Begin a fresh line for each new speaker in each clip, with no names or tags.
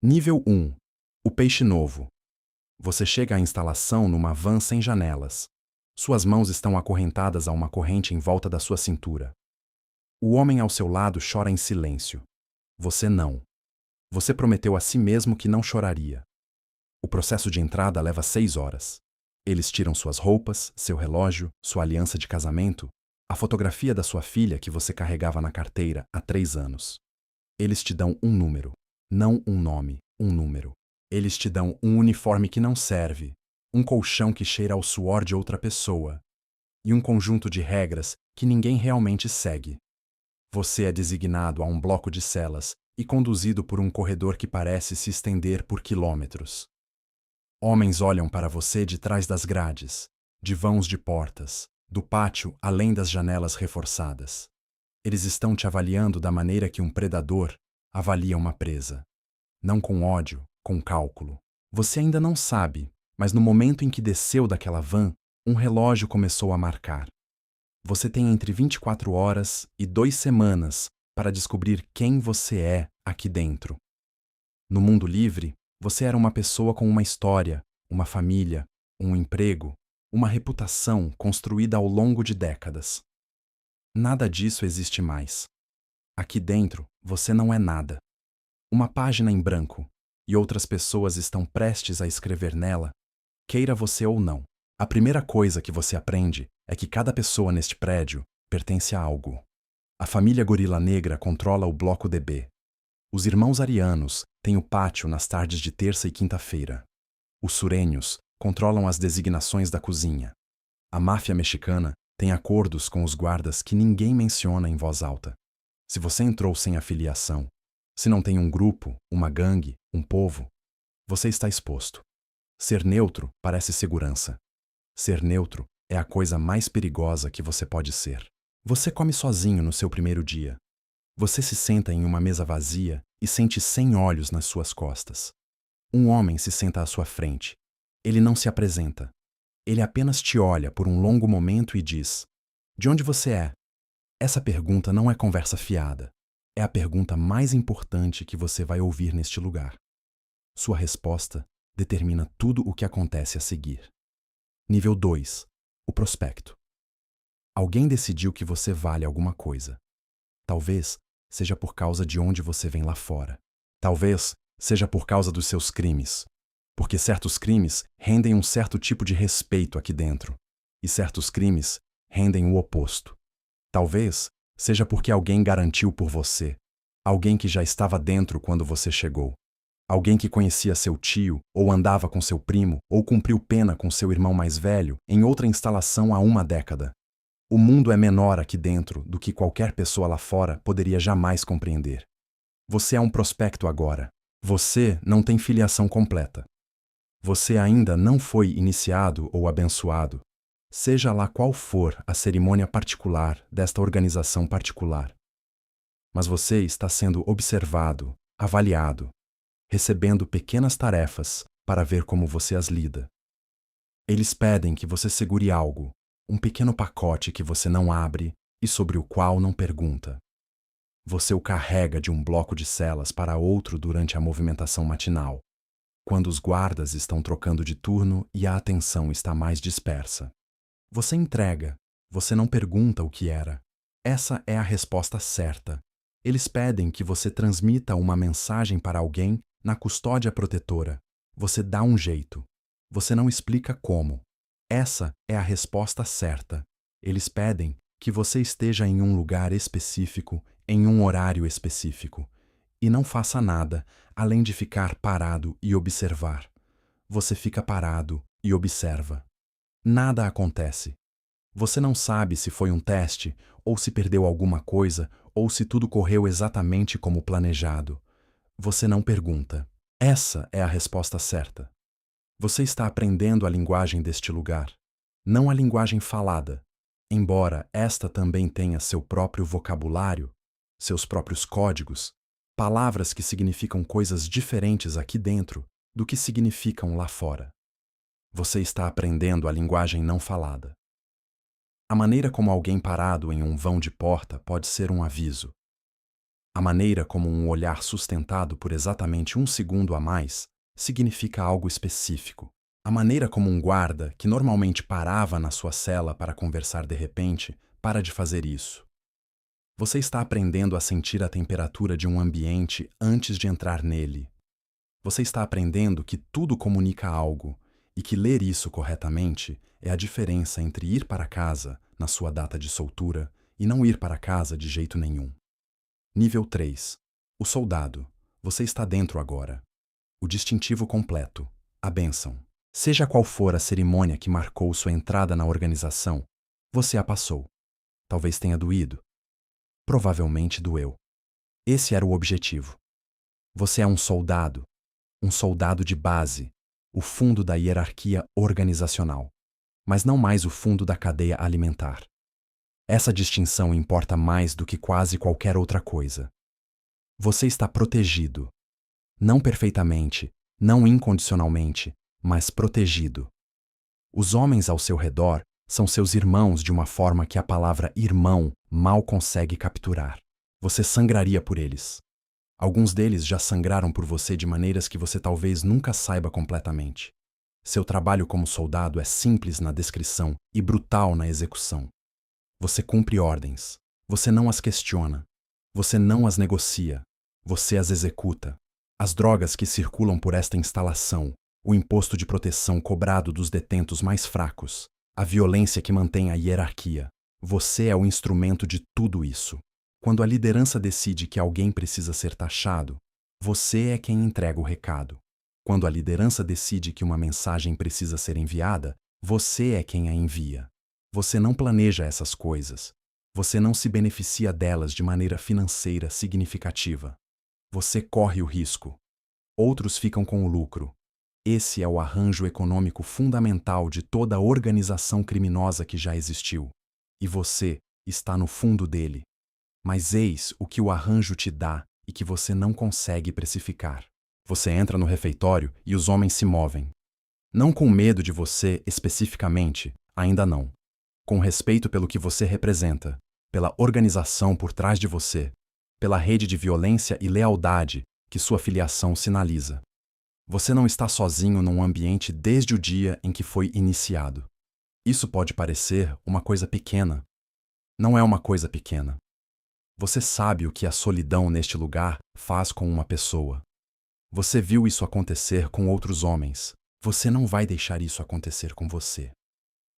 Nível 1. O peixe novo. Você chega à instalação numa van sem janelas. Suas mãos estão acorrentadas a uma corrente em volta da sua cintura. O homem ao seu lado chora em silêncio. Você não. Você prometeu a si mesmo que não choraria. O processo de entrada leva 6 horas. Eles tiram suas roupas, seu relógio, sua aliança de casamento, a fotografia da sua filha que você carregava na carteira há 3 anos. Eles te dão um número, não um nome, um número. Eles te dão um uniforme que não serve, um colchão que cheira ao suor de outra pessoa e um conjunto de regras que ninguém realmente segue. Você é designado a um bloco de celas e conduzido por um corredor que parece se estender por quilômetros. Homens olham para você de trás das grades, de vãos de portas, do pátio além das janelas reforçadas. Eles estão te avaliando da maneira que um predador avalia uma presa. Não com ódio, com cálculo. Você ainda não sabe, mas no momento em que desceu daquela van, um relógio começou a marcar. Você tem entre 24 horas e 2 semanas para descobrir quem você é aqui dentro. No mundo livre, você era uma pessoa com uma história, uma família, um emprego, uma reputação construída ao longo de décadas. Nada disso existe mais. Aqui dentro, você não é nada. Uma página em branco, e outras pessoas estão prestes a escrever nela, queira você ou não. A primeira coisa que você aprende é que cada pessoa neste prédio pertence a algo. A família Gorila Negra controla o bloco DB. Os irmãos arianos têm o pátio nas tardes de terça e quinta-feira. Os surenhos controlam as designações da cozinha. A máfia mexicana tem acordos com os guardas que ninguém menciona em voz alta. Se você entrou sem afiliação, se não tem um grupo, uma gangue, um povo, você está exposto. Ser neutro parece segurança. Ser neutro é a coisa mais perigosa que você pode ser. Você come sozinho no seu primeiro dia. Você se senta em uma mesa vazia e sente 100 olhos nas suas costas. Um homem se senta à sua frente. Ele não se apresenta. Ele apenas te olha por um longo momento e diz: "De onde você é?" Essa pergunta não é conversa fiada. É a pergunta mais importante que você vai ouvir neste lugar. Sua resposta determina tudo o que acontece a seguir. Nível 2. O prospecto. Alguém decidiu que você vale alguma coisa. Talvez seja por causa de onde você vem lá fora. Talvez seja por causa dos seus crimes. Porque certos crimes rendem um certo tipo de respeito aqui dentro. E certos crimes rendem o oposto. Talvez seja porque alguém garantiu por você. Alguém que já estava dentro quando você chegou. Alguém que conhecia seu tio, ou andava com seu primo, ou cumpriu pena com seu irmão mais velho em outra instalação há uma década. O mundo é menor aqui dentro do que qualquer pessoa lá fora poderia jamais compreender. Você é um prospecto agora. Você não tem filiação completa. Você ainda não foi iniciado ou abençoado, seja lá qual for a cerimônia particular desta organização particular. Mas você está sendo observado, avaliado, recebendo pequenas tarefas para ver como você as lida. Eles pedem que você segure algo, um pequeno pacote que você não abre e sobre o qual não pergunta. Você o carrega de um bloco de celas para outro durante a movimentação matinal, quando os guardas estão trocando de turno e a atenção está mais dispersa. Você entrega, você não pergunta o que era. Essa é a resposta certa. Eles pedem que você transmita uma mensagem para alguém na custódia protetora. Você dá um jeito. Você não explica como. Essa é a resposta certa. Eles pedem que você esteja em um lugar específico, em um horário específico. E não faça nada, além de ficar parado e observar. Você fica parado e observa. Nada acontece. Você não sabe se foi um teste, ou se perdeu alguma coisa, ou se tudo correu exatamente como planejado. Você não pergunta. Essa é a resposta certa. Você está aprendendo a linguagem deste lugar, não a linguagem falada, embora esta também tenha seu próprio vocabulário, seus próprios códigos, palavras que significam coisas diferentes aqui dentro do que significam lá fora. Você está aprendendo a linguagem não falada. A maneira como alguém parado em um vão de porta pode ser um aviso. A maneira como um olhar sustentado por exatamente um segundo a mais significa algo específico. A maneira como um guarda, que normalmente parava na sua cela para conversar de repente, para de fazer isso. Você está aprendendo a sentir a temperatura de um ambiente antes de entrar nele. Você está aprendendo que tudo comunica algo e que ler isso corretamente é a diferença entre ir para casa na sua data de soltura e não ir para casa de jeito nenhum. Nível 3. O soldado. Você está dentro agora. O distintivo completo. A bênção. Seja qual for a cerimônia que marcou sua entrada na organização, você a passou. Talvez tenha doído. Provavelmente doeu. Esse era o objetivo. Você é um soldado de base, o fundo da hierarquia organizacional, mas não mais o fundo da cadeia alimentar. Essa distinção importa mais do que quase qualquer outra coisa. Você está protegido. Não perfeitamente, não incondicionalmente, mas protegido. Os homens ao seu redor são seus irmãos de uma forma que a palavra irmão mal consegue capturar. Você sangraria por eles. Alguns deles já sangraram por você de maneiras que você talvez nunca saiba completamente. Seu trabalho como soldado é simples na descrição e brutal na execução. Você cumpre ordens. Você não as questiona. Você não as negocia. Você as executa. As drogas que circulam por esta instalação, o imposto de proteção cobrado dos detentos mais fracos, a violência que mantém a hierarquia. Você é o instrumento de tudo isso. Quando a liderança decide que alguém precisa ser taxado, você é quem entrega o recado. Quando a liderança decide que uma mensagem precisa ser enviada, você é quem a envia. Você não planeja essas coisas. Você não se beneficia delas de maneira financeira significativa. Você corre o risco. Outros ficam com o lucro. Esse é o arranjo econômico fundamental de toda a organização criminosa que já existiu. E você está no fundo dele. Mas eis o que o arranjo te dá e que você não consegue precificar. Você entra no refeitório e os homens se movem. Não com medo de você especificamente, ainda não. Com respeito pelo que você representa, pela organização por trás de você, pela rede de violência e lealdade que sua filiação sinaliza. Você não está sozinho num ambiente desde o dia em que foi iniciado. Isso pode parecer uma coisa pequena. Não é uma coisa pequena. Você sabe o que a solidão neste lugar faz com uma pessoa. Você viu isso acontecer com outros homens. Você não vai deixar isso acontecer com você.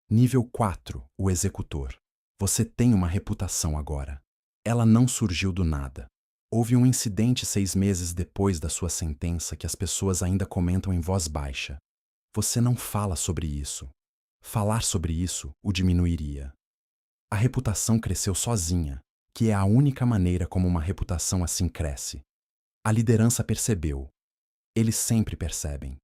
Nível 4. O executor. Você tem uma reputação agora. Ela não surgiu do nada. Houve um incidente 6 meses depois da sua sentença que as pessoas ainda comentam em voz baixa. Você não fala sobre isso. Falar sobre isso o diminuiria. A reputação cresceu sozinha, que é a única maneira como uma reputação assim cresce. A liderança percebeu. Eles sempre percebem.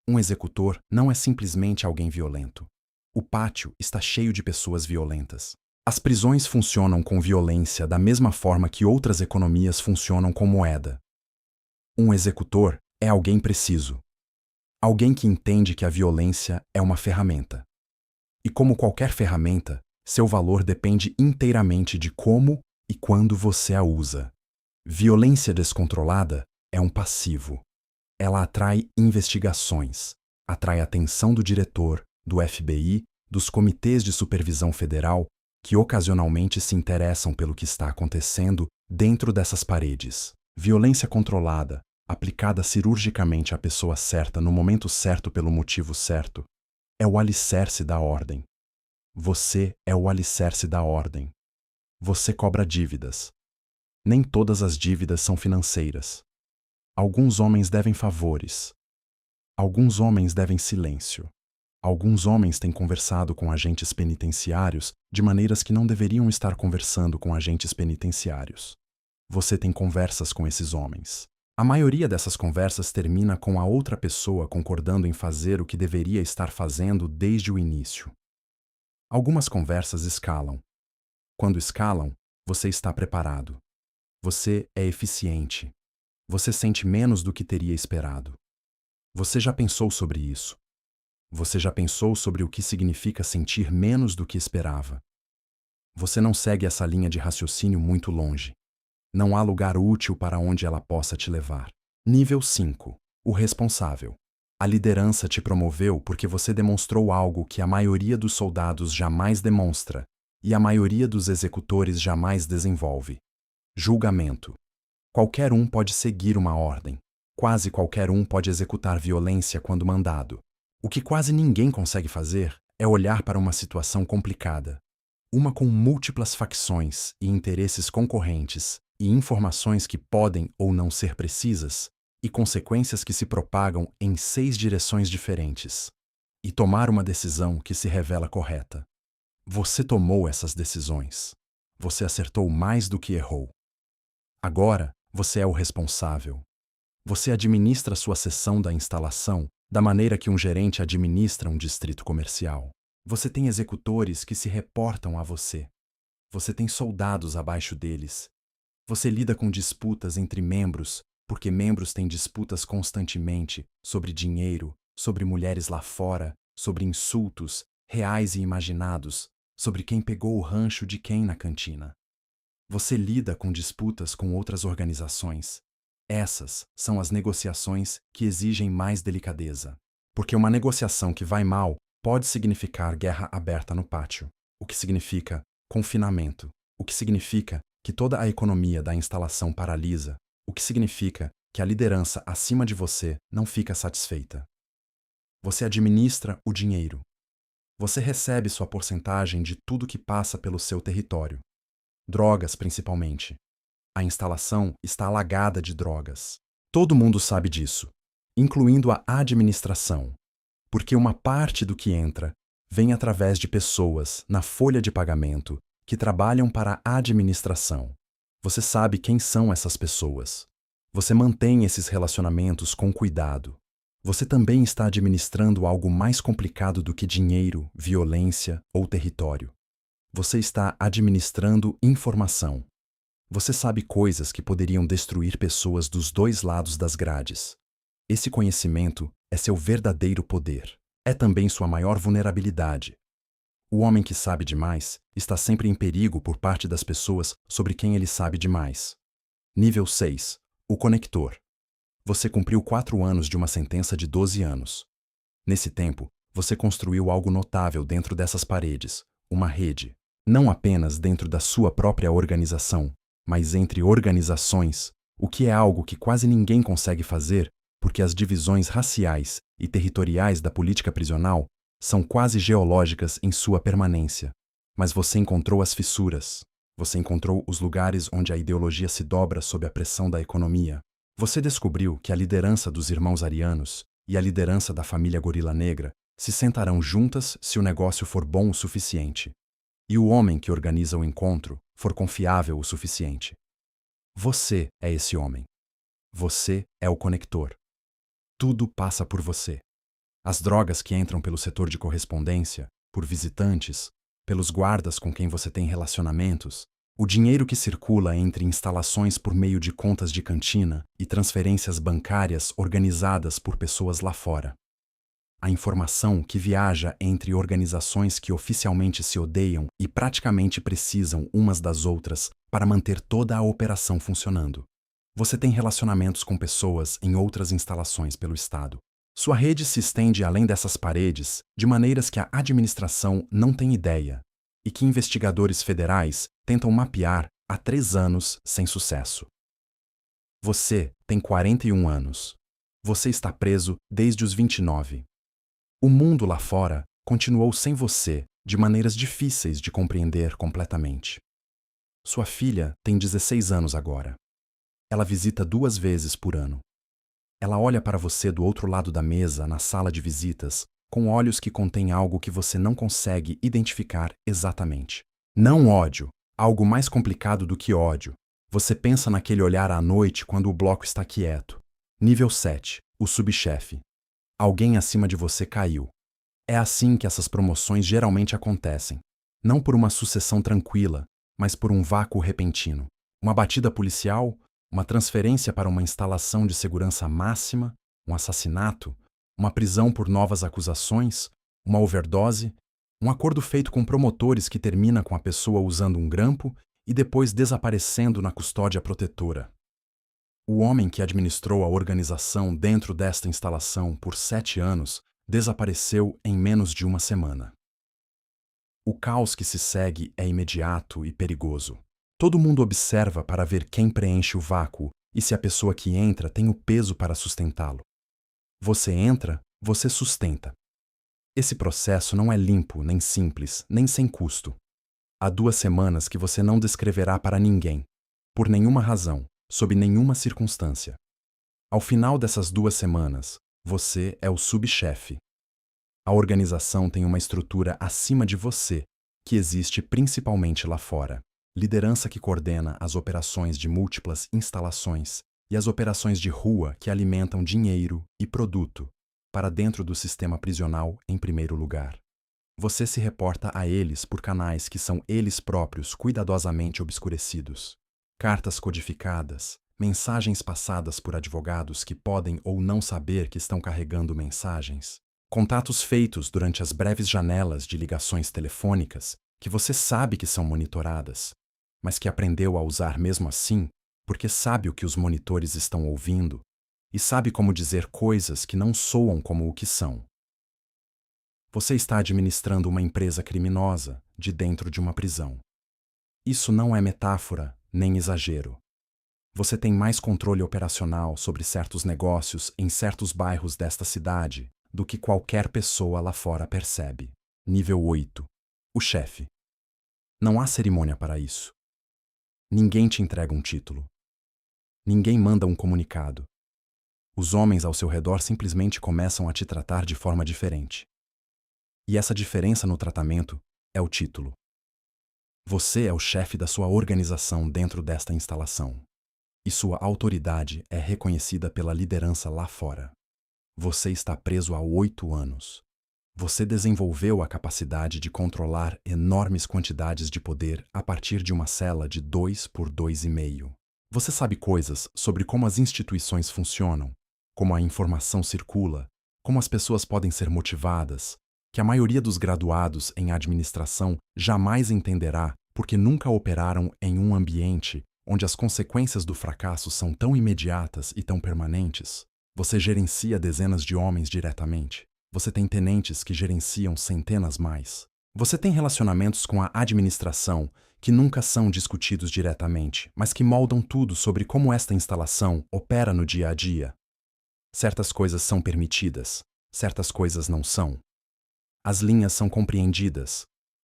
Um executor não é simplesmente alguém violento. O pátio está cheio de pessoas violentas. As prisões funcionam com violência da mesma forma que outras economias funcionam com moeda. Um executor é alguém preciso. Alguém que entende que a violência é uma ferramenta. E como qualquer ferramenta, seu valor depende inteiramente de como e quando você a usa. Violência descontrolada é um passivo. Ela atrai investigações, atrai a atenção do diretor, do FBI, dos comitês de supervisão federal, que ocasionalmente se interessam pelo que está acontecendo dentro dessas paredes. Violência controlada, aplicada cirurgicamente à pessoa certa no momento certo pelo motivo certo, é o alicerce da ordem. Você é o alicerce da ordem. Você cobra dívidas. Nem todas as dívidas são financeiras. Alguns homens devem favores. Alguns homens devem silêncio. Alguns homens têm conversado com agentes penitenciários de maneiras que não deveriam estar conversando com agentes penitenciários. Você tem conversas com esses homens. A maioria dessas conversas termina com a outra pessoa concordando em fazer o que deveria estar fazendo desde o início. Algumas conversas escalam. Quando escalam, você está preparado. Você é eficiente. Você sente menos do que teria esperado. Você já pensou sobre isso. Você já pensou sobre o que significa sentir menos do que esperava. Você não segue essa linha de raciocínio muito longe. Não há lugar útil para onde ela possa te levar. Nível 5. O responsável. A liderança te promoveu porque você demonstrou algo que a maioria dos soldados jamais demonstra e a maioria dos executores jamais desenvolve. Julgamento. Qualquer um pode seguir uma ordem. Quase qualquer um pode executar violência quando mandado. O que quase ninguém consegue fazer é olhar para uma situação complicada, uma com múltiplas facções e interesses concorrentes e informações que podem ou não ser precisas, e consequências que se propagam em 6 direções diferentes, e tomar uma decisão que se revela correta. Você tomou essas decisões. Você acertou mais do que errou. Agora, você é o responsável. Você administra sua seção da instalação da maneira que um gerente administra um distrito comercial. Você tem executores que se reportam a você. Você tem soldados abaixo deles. Você lida com disputas entre membros, porque membros têm disputas constantemente sobre dinheiro, sobre mulheres lá fora, sobre insultos, reais e imaginados, sobre quem pegou o rancho de quem na cantina. Você lida com disputas com outras organizações. Essas são as negociações que exigem mais delicadeza, porque uma negociação que vai mal pode significar guerra aberta no pátio, o que significa confinamento, o que significa que toda a economia da instalação paralisa, o que significa que a liderança acima de você não fica satisfeita. Você administra o dinheiro. Você recebe sua porcentagem de tudo que passa pelo seu território. Drogas, principalmente. A instalação está alagada de drogas. Todo mundo sabe disso, incluindo a administração, porque uma parte do que entra vem através de pessoas na folha de pagamento que trabalham para a administração. Você sabe quem são essas pessoas. Você mantém esses relacionamentos com cuidado. Você também está administrando algo mais complicado do que dinheiro, violência ou território. Você está administrando informação. Você sabe coisas que poderiam destruir pessoas dos dois lados das grades. Esse conhecimento é seu verdadeiro poder. É também sua maior vulnerabilidade. O homem que sabe demais está sempre em perigo por parte das pessoas sobre quem ele sabe demais. Nível 6. O conector. Você cumpriu 4 anos de uma sentença de 12 anos. Nesse tempo, você construiu algo notável dentro dessas paredes, uma rede, não apenas dentro da sua própria organização, mas entre organizações, o que é algo que quase ninguém consegue fazer porque as divisões raciais e territoriais da política prisional são quase geológicas em sua permanência. Mas você encontrou as fissuras. Você encontrou os lugares onde a ideologia se dobra sob a pressão da economia. Você descobriu que a liderança dos irmãos arianos e a liderança da família Gorila Negra se sentarão juntas se o negócio for bom o suficiente, e o homem que organiza o encontro for confiável o suficiente. Você é esse homem. Você é o conector. Tudo passa por você. As drogas que entram pelo setor de correspondência, por visitantes, pelos guardas com quem você tem relacionamentos, o dinheiro que circula entre instalações por meio de contas de cantina e transferências bancárias organizadas por pessoas lá fora. A informação que viaja entre organizações que oficialmente se odeiam e praticamente precisam umas das outras para manter toda a operação funcionando. Você tem relacionamentos com pessoas em outras instalações pelo Estado. Sua rede se estende além dessas paredes de maneiras que a administração não tem ideia e que investigadores federais tentam mapear há 3 anos sem sucesso. Você tem 41 anos. Você está preso desde os 29. O mundo lá fora continuou sem você de maneiras difíceis de compreender completamente. Sua filha tem 16 anos agora. Ela visita 2 vezes por ano. Ela olha para você do outro lado da mesa, na sala de visitas, com olhos que contêm algo que você não consegue identificar exatamente. Não ódio, algo mais complicado do que ódio. Você pensa naquele olhar à noite quando o bloco está quieto. Nível 7, o subchefe. Alguém acima de você caiu. É assim que essas promoções geralmente acontecem. Não por uma sucessão tranquila, mas por um vácuo repentino. Uma batida policial, uma transferência para uma instalação de segurança máxima, um assassinato, uma prisão por novas acusações, uma overdose, um acordo feito com promotores que termina com a pessoa usando um grampo e depois desaparecendo na custódia protetora. O homem que administrou a organização dentro desta instalação por 7 anos desapareceu em menos de uma semana. O caos que se segue é imediato e perigoso. Todo mundo observa para ver quem preenche o vácuo e se a pessoa que entra tem o peso para sustentá-lo. Você entra, você sustenta. Esse processo não é limpo, nem simples, nem sem custo. Há 2 semanas que você não descreverá para ninguém, por nenhuma razão, sob nenhuma circunstância. Ao final dessas 2 semanas, você é o subchefe. A organização tem uma estrutura acima de você, que existe principalmente lá fora. Liderança que coordena as operações de múltiplas instalações e as operações de rua que alimentam dinheiro e produto para dentro do sistema prisional em primeiro lugar. Você se reporta a eles por canais que são eles próprios cuidadosamente obscurecidos. Cartas codificadas, mensagens passadas por advogados que podem ou não saber que estão carregando mensagens, contatos feitos durante as breves janelas de ligações telefônicas que você sabe que são monitoradas, mas que aprendeu a usar mesmo assim porque sabe o que os monitores estão ouvindo e sabe como dizer coisas que não soam como o que são. Você está administrando uma empresa criminosa de dentro de uma prisão. Isso não é metáfora nem exagero. Você tem mais controle operacional sobre certos negócios em certos bairros desta cidade do que qualquer pessoa lá fora percebe. Nível 8. O chefe. Não há cerimônia para isso. Ninguém te entrega um título. Ninguém manda um comunicado. Os homens ao seu redor simplesmente começam a te tratar de forma diferente. E essa diferença no tratamento é o título. Você é o chefe da sua organização dentro desta instalação. E sua autoridade é reconhecida pela liderança lá fora. Você está preso há 8 anos. Você desenvolveu a capacidade de controlar enormes quantidades de poder a partir de uma cela de 2 por 2,5. Você sabe coisas sobre como as instituições funcionam, como a informação circula, como as pessoas podem ser motivadas, que a maioria dos graduados em administração jamais entenderá porque nunca operaram em um ambiente onde as consequências do fracasso são tão imediatas e tão permanentes. Você gerencia dezenas de homens diretamente. Você tem tenentes que gerenciam centenas mais. Você tem relacionamentos com a administração que nunca são discutidos diretamente, mas que moldam tudo sobre como esta instalação opera no dia a dia. Certas coisas são permitidas, certas coisas não são. As linhas são compreendidas.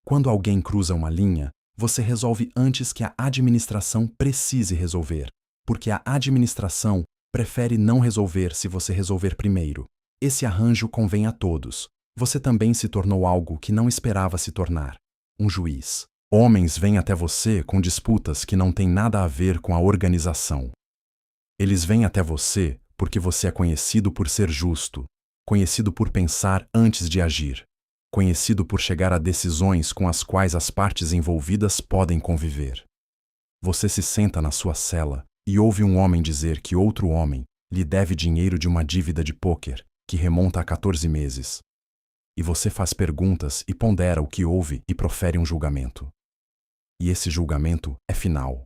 Quando alguém cruza uma linha, você resolve antes que a administração precise resolver, porque a administração prefere não resolver se você resolver primeiro. Esse arranjo convém a todos. Você também se tornou algo que não esperava se tornar: um juiz. Homens vêm até você com disputas que não têm nada a ver com a organização. Eles vêm até você porque você é conhecido por ser justo, conhecido por pensar antes de agir, conhecido por chegar a decisões com as quais as partes envolvidas podem conviver. Você se senta na sua cela e ouve um homem dizer que outro homem lhe deve dinheiro de uma dívida de pôquer que remonta a 14 meses. E você faz perguntas e pondera o que ouve e profere um julgamento. E esse julgamento é final.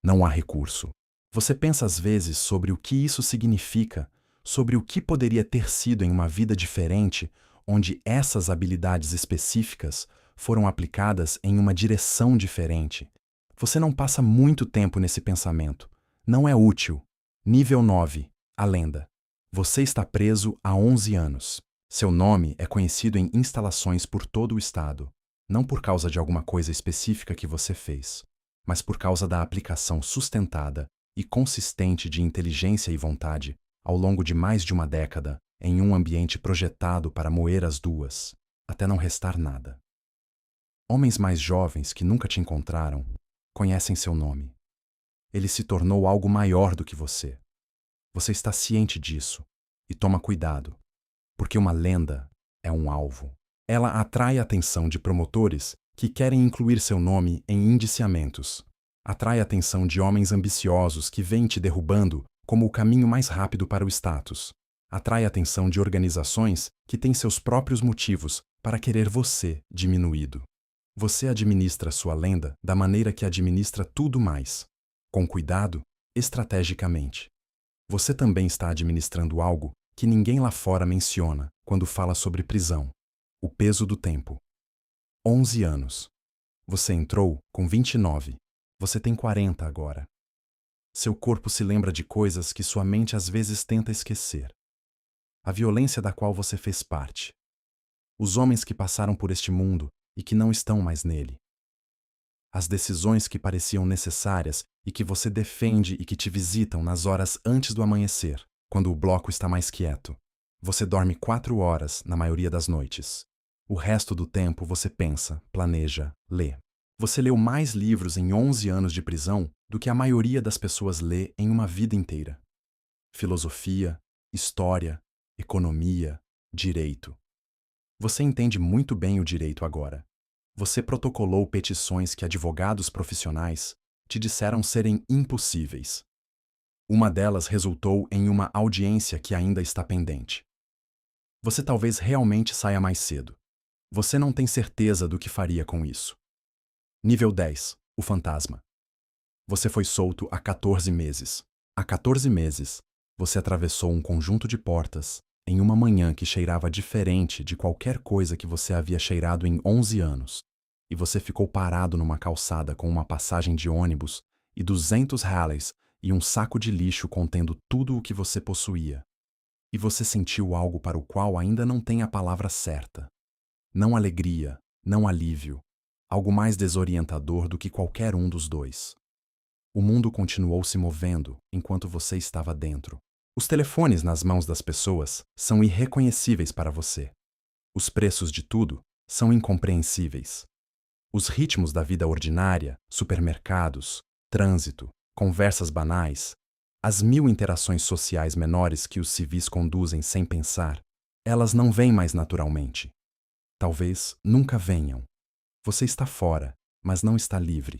Não há recurso. Você pensa às vezes sobre o que isso significa, sobre o que poderia ter sido em uma vida diferente, onde essas habilidades específicas foram aplicadas em uma direção diferente. Você não passa muito tempo nesse pensamento. Não é útil. Nível 9. A lenda. Você está preso há 11 anos. Seu nome é conhecido em instalações por todo o estado, não por causa de alguma coisa específica que você fez, mas por causa da aplicação sustentada e consistente de inteligência e vontade ao longo de mais de uma década em um ambiente projetado para moer as duas, até não restar nada. Homens mais jovens que nunca te encontraram conhecem seu nome. Ele se tornou algo maior do que você. Você está ciente disso e toma cuidado, porque uma lenda é um alvo. Ela atrai a atenção de promotores que querem incluir seu nome em indiciamentos. Atrai a atenção de homens ambiciosos que veem te derrubando como o caminho mais rápido para o status. Atrai a atenção de organizações que têm seus próprios motivos para querer você diminuído. Você administra sua lenda da maneira que administra tudo mais, com cuidado, estrategicamente. Você também está administrando algo que ninguém lá fora menciona quando fala sobre prisão: o peso do tempo. 11 anos. Você entrou com 29. Você tem 40 agora. Seu corpo se lembra de coisas que sua mente às vezes tenta esquecer. A violência da qual você fez parte. Os homens que passaram por este mundo e que não estão mais nele. As decisões que pareciam necessárias e que você defende e que te visitam nas horas antes do amanhecer, quando o bloco está mais quieto. Você dorme 4 horas na maioria das noites. O resto do tempo você pensa, planeja, lê. Você leu mais livros em 11 anos de prisão do que a maioria das pessoas lê em uma vida inteira. Filosofia, história, economia, direito. Você entende muito bem o direito agora. Você protocolou petições que advogados profissionais te disseram serem impossíveis. Uma delas resultou em uma audiência que ainda está pendente. Você talvez realmente saia mais cedo. Você não tem certeza do que faria com isso. Nível 10. O fantasma. Você foi solto há 14 meses. Há 14 meses, você atravessou um conjunto de portas em uma manhã que cheirava diferente de qualquer coisa que você havia cheirado em 11 anos. E você ficou parado numa calçada com uma passagem de ônibus e 200 reais e um saco de lixo contendo tudo o que você possuía. E você sentiu algo para o qual ainda não tem a palavra certa. Não alegria, não alívio. Algo mais desorientador do que qualquer um dos dois. O mundo continuou se movendo enquanto você estava dentro. Os telefones nas mãos das pessoas são irreconhecíveis para você. Os preços de tudo são incompreensíveis. Os ritmos da vida ordinária, supermercados, trânsito, conversas banais, as 1000 interações sociais menores que os civis conduzem sem pensar, elas não vêm mais naturalmente. Talvez nunca venham. Você está fora, mas não está livre.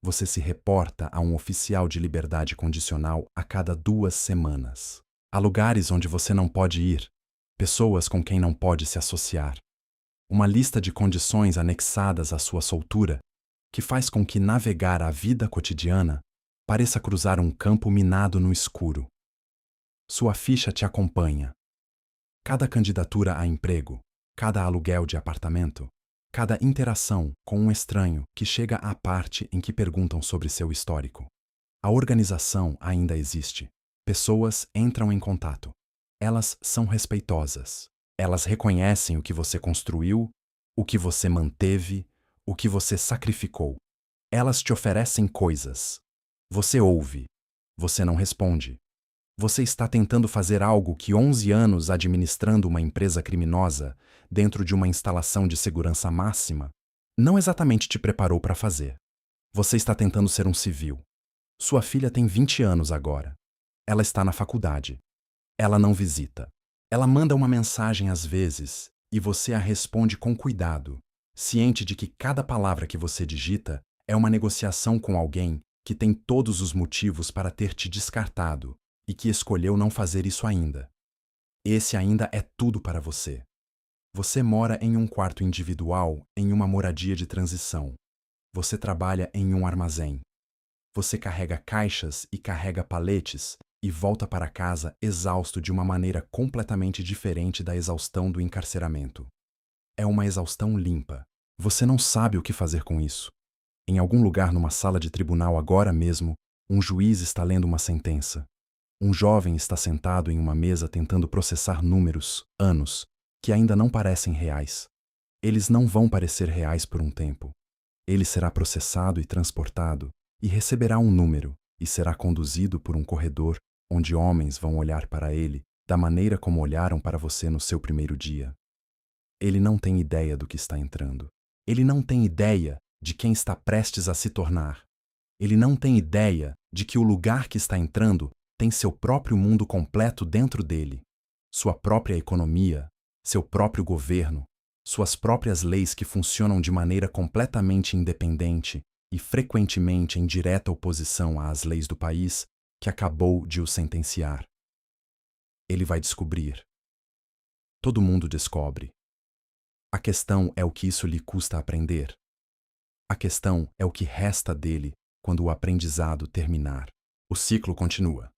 Você se reporta a um oficial de liberdade condicional a cada 2 semanas. Há lugares onde você não pode ir, pessoas com quem não pode se associar. Uma lista de condições anexadas à sua soltura, que faz com que navegar a vida cotidiana pareça cruzar um campo minado no escuro. Sua ficha te acompanha. Cada candidatura a emprego, cada aluguel de apartamento, cada interação com um estranho que chega à parte em que perguntam sobre seu histórico. A organização ainda existe. Pessoas entram em contato. Elas são respeitosas. Elas reconhecem o que você construiu, o que você manteve, o que você sacrificou. Elas te oferecem coisas. Você ouve. Você não responde. Você está tentando fazer algo que 11 anos administrando uma empresa criminosa dentro de uma instalação de segurança máxima não exatamente te preparou para fazer. Você está tentando ser um civil. Sua filha tem 20 anos agora. Ela está na faculdade. Ela não visita. Ela manda uma mensagem às vezes e você a responde com cuidado, ciente de que cada palavra que você digita é uma negociação com alguém que tem todos os motivos para ter te descartado e que escolheu não fazer isso ainda. Esse ainda é tudo para você. Você mora em um quarto individual em uma moradia de transição. Você trabalha em um armazém. Você carrega caixas e carrega paletes e volta para casa exausto de uma maneira completamente diferente da exaustão do encarceramento. É uma exaustão limpa. Você não sabe o que fazer com isso. Em algum lugar numa sala de tribunal agora mesmo, um juiz está lendo uma sentença. Um jovem está sentado em uma mesa tentando processar números, anos, que ainda não parecem reais. Eles não vão parecer reais por um tempo. Ele será processado e transportado, e receberá um número, e será conduzido por um corredor onde homens vão olhar para ele da maneira como olharam para você no seu primeiro dia. Ele não tem ideia do que está entrando. Ele não tem ideia de quem está prestes a se tornar. Ele não tem ideia de que o lugar que está entrando tem seu próprio mundo completo dentro dele, sua própria economia, seu próprio governo, suas próprias leis que funcionam de maneira completamente independente e frequentemente em direta oposição às leis do país que acabou de o sentenciar. Ele vai descobrir. Todo mundo descobre. A questão é o que isso lhe custa aprender. A questão é o que resta dele quando o aprendizado terminar. O ciclo continua.